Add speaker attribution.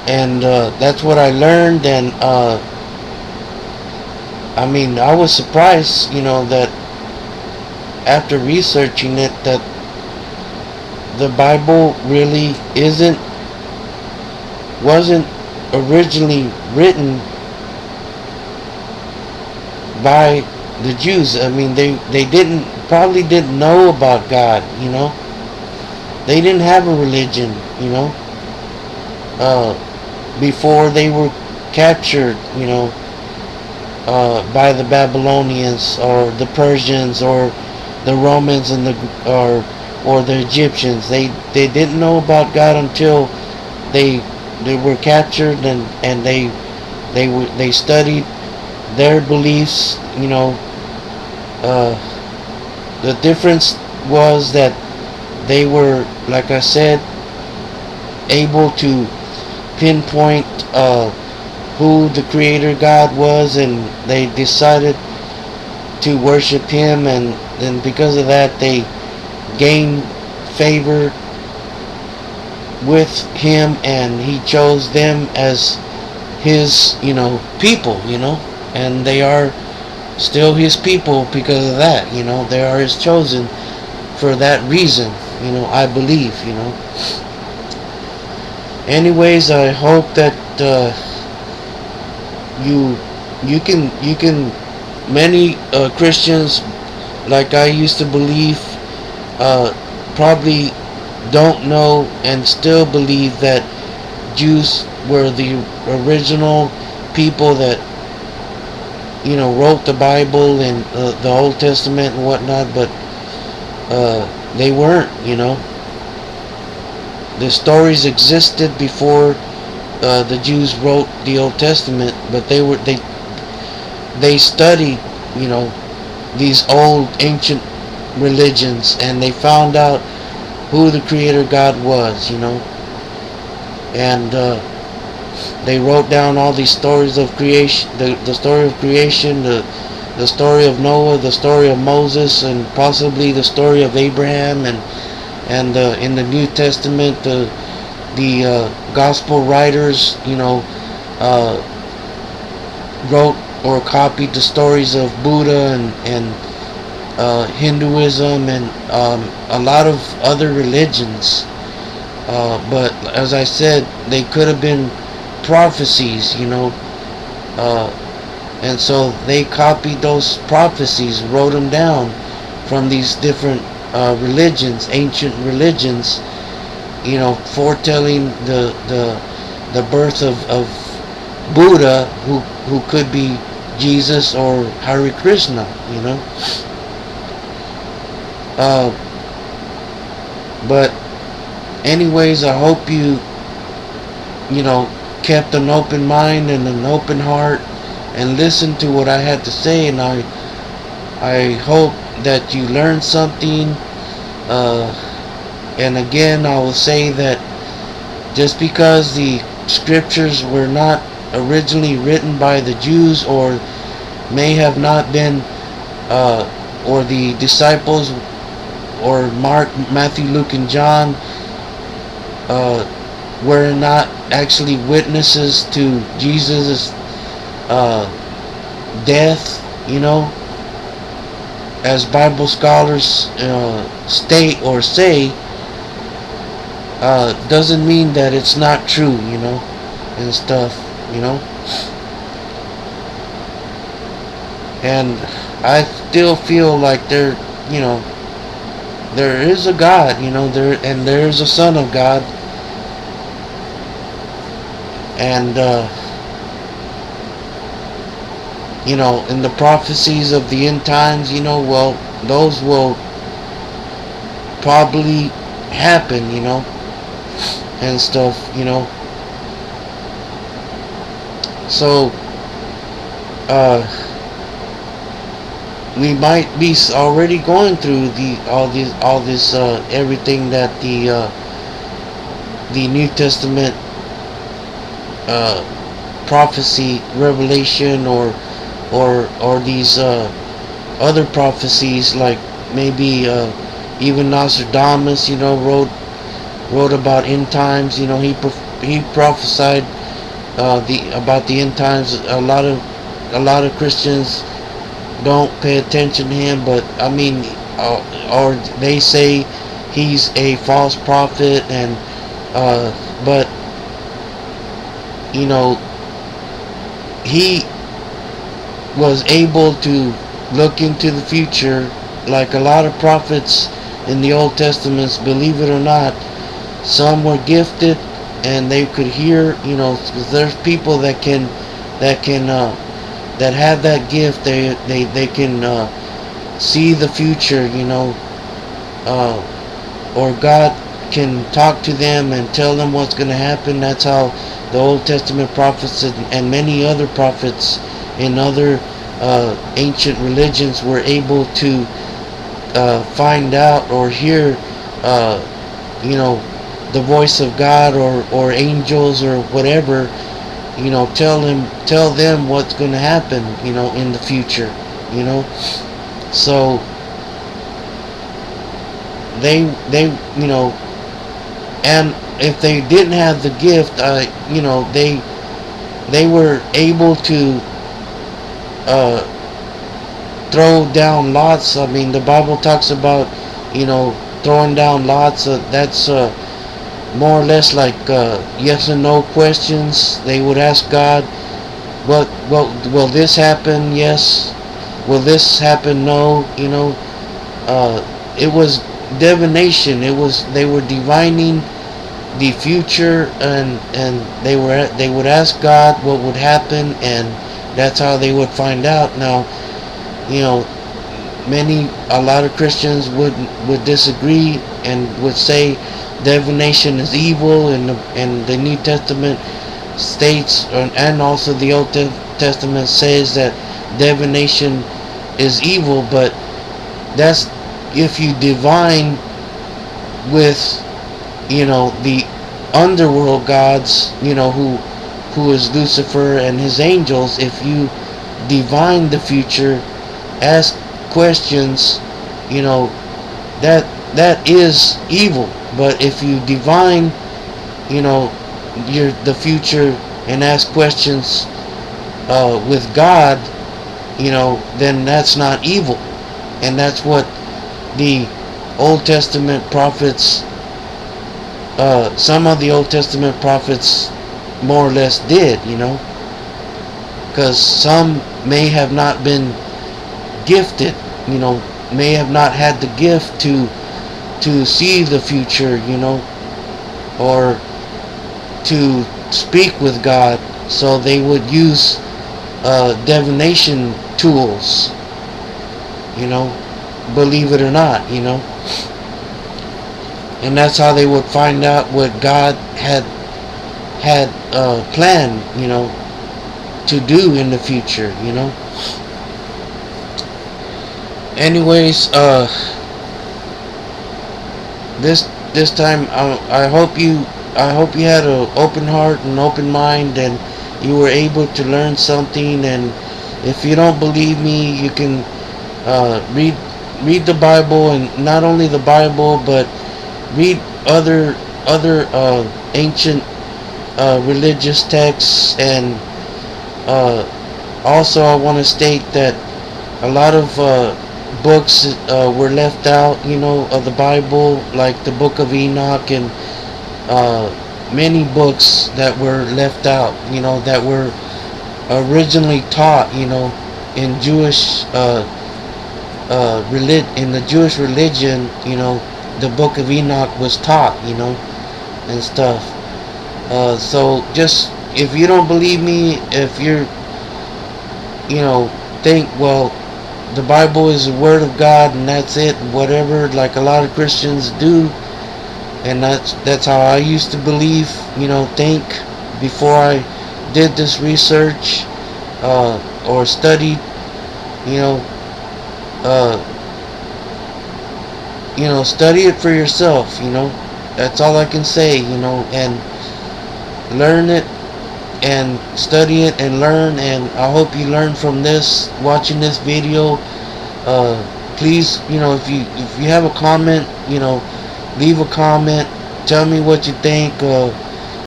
Speaker 1: And that's what I learned. And I mean, I was surprised, that after researching it, that the Bible really wasn't originally written by the Jews. I mean, they probably didn't know about God. They didn't have a religion. Uh, Before they were captured. By the Babylonians or the Persians or the Romans and or the Egyptians. They didn't know about God until they were captured, and they studied their beliefs. The difference was that they were, like I said, able to pinpoint who the Creator God was, and they decided to worship Him, and then because of that, they gained favor with Him, and He chose them as His, people, and they are still His people because of that. They are His chosen for that reason. I believe. Anyways, I hope that you can many Christians, like I used to believe, probably don't know and still believe that Jews were the original people that wrote the Bible and the Old Testament and whatnot, but they weren't. The stories existed before the Jews wrote the Old Testament, but they studied these old ancient religions, and they found out who the Creator God was, and they wrote down all these stories of creation, the story of creation, the story of Noah, the story of Moses, and possibly the story of Abraham, and in the New Testament, the gospel writers, wrote or copied the stories of Buddha and Hinduism and a lot of other religions. But as I said, they could have been prophecies, and so they copied those prophecies, wrote them down from these different religions, ancient religions, foretelling the birth of Buddha, who could be Jesus or Hare Krishna, But anyways, I hope you kept an open mind and an open heart and listened to what I had to say, and I hope that you learned something. And again, I will say that just because the scriptures were not originally written by the Jews, or may have not been, or the disciples, or Mark, Matthew, Luke, and John were not actually witnesses to Jesus' death, as Bible scholars state or say, doesn't mean that it's not true, and stuff, And I still feel like there is a God, and there is a Son of God, and in the prophecies of the end times, well, those will probably happen, and stuff, So, we might be already going through all this everything that the New Testament prophecy, revelation, or these other prophecies, like maybe even Nostradamus, wrote about end times. He prophesied the about the end times. A lot of Christians don't pay attention to him, but I mean, or they say he's a false prophet, and but you know, he was able to look into the future like a lot of prophets in the Old Testament. Believe it or not, some were gifted and they could hear. Because there's people that have that gift. They can see the future. Or God can talk to them and tell them what's going to happen. That's how the Old Testament prophets and many other prophets in other ancient religions were able to find out or hear the voice of God, or angels, or whatever, tell them what's going to happen in the future. So they and if they didn't have the gift, they were able to throw down lots. I mean, the Bible talks about throwing down lots. That's more or less like yes and no questions. They would ask God, "What will this happen? Yes. Will this happen? No." It was divination. They were divining the future, and they would ask God what would happen, and that's how they would find out. Now, a lot of Christians would disagree and would say divination is evil, and the New Testament states, and also the Old Testament says that divination is evil. But that's if you divine with the underworld gods, who is Lucifer and his angels. If you divine the future, ask questions, that is evil. But if you divine the future and ask questions with God, then that's not evil. And that's what the Old Testament prophets, some of the Old Testament prophets more or less did, because some may have not been gifted, may have not had the gift to see the future, or to speak with God. So they would use divination tools, believe it or not, and that's how they would find out what God had planned, to do in the future. Anyways, this time I hope you had an open heart and open mind, and you were able to learn something. And if you don't believe me, you can read the Bible, and not only the Bible, but read other ancient religious texts. And also I want to state that a lot of books were left out, of the Bible, like the Book of Enoch, and many books that were left out, that were originally taught, in Jewish in the Jewish religion. The Book of Enoch was taught, and stuff. So just, if you don't believe me, if you're, think, well, the Bible is the Word of God and that's it, whatever, like a lot of Christians do, and that's how I used to believe, think, before I did this research, or studied, study it for yourself, that's all I can say, and learn it, and study it, and learn. And I hope you learn from this, watching this video. Please, if you have a comment, leave a comment, tell me what you think.